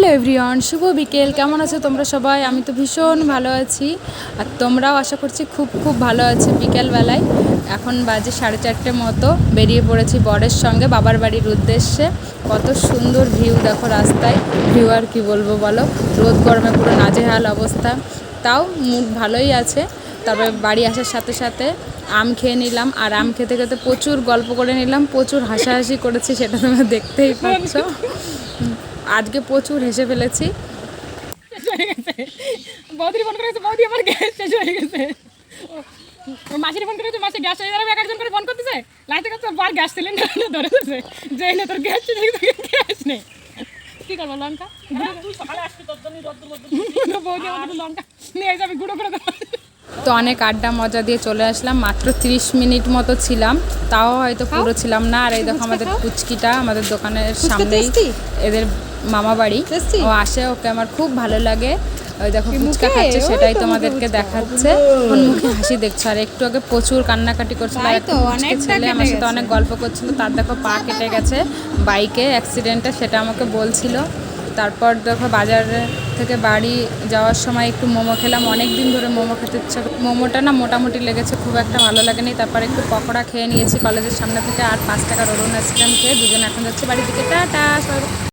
Hello everyone, শুভ বিকেল। কেমন আছো তোমরা সবাই? আমি তো ভীষণ ভালো আছি, আর তোমরাও আশা করছি খুব খুব ভালো আছে। বিকেলবেলায় এখন বাজে 4:30 মতো, বেরিয়ে পড়েছি বরের সঙ্গে বাবার বাড়ির উদ্দেশ্যে। কত সুন্দর ভিউ দেখো রাস্তায়, ভিউ আর কি বলবো বলো। রোদ গরমে পুরো নাজেহাল অবস্থা, তাও মুড ভালোই আছে। তারপরে বাড়ি আসার সাথে সাথে আম খেয়ে নিলাম, আর আম খেতে খেতে প্রচুর গল্প করে নিলাম, প্রচুর হাসাহাসি করেছি, সেটা তোমরা দেখতেই পাচ্ছ। আজকে প্রচুর হেসে ফেলেছি। বৌদি ফোন করেছে, বৌদি আমার গ্যাস শেষ হয়ে গেছে। মাসির ফোন করেছে, মাসি গ্যাস শেষ হয়ে যাবে, একজন করে ফোন করতেছে। লাইটে কাছে বার গ্যাস সিলিন্ডার ধরে দিয়েছে, যে না তোর গ্যাস শেষ হয়ে গেছে, গ্যাস নেই। কি করবো লঙ্কা, বৌদি আমাদের লঙ্কা নিয়ে যাবে গুঁড়ো করে দেবো। তো অনেক আড্ডা মজা দিয়ে চলে আসলাম। মাত্র 30 মিনিট মতো ছিলাম, তাও হয়তো পুরো ছিলাম না। আর এই দেখো আমাদের পুচকিটা আমাদের দোকানের সামনেই, এদের মামা বাড়ি। ও আসে, ওকে আমার খুব ভালো লাগে। ওই দেখো ফুচকা খাচ্ছে, সেটাই তোমাদেরকে দেখাচ্ছে। ওর মুখে হাসি দেখছো। আর একটু আগে প্রচুর কান্নাকাটি করছিল, ছেলে আমার সাথে অনেক গল্প করছিল। তার দেখো পা কেটে গেছে বাইকে অ্যাক্সিডেন্টে, সেটা আমাকে বলছিল। তারপর দেখো বাজার থেকে বাড়ি যাওয়ার সময় একটু মোমো খেলাম। অনেক দিন ধরে মোমো খেতে ইচ্ছা, মোমোটা না মোটামুটি লেগেছে, খুব একটা ভালো লাগেনি। তারপর একটু পকোড়া খেয়ে নিয়েছি কলেজের সামনে থেকে, আর 5 টাকার অরুণ আইসক্রিম খেয়ে দুজন এখন যাচ্ছে বাড়ির দিকে। টাটা।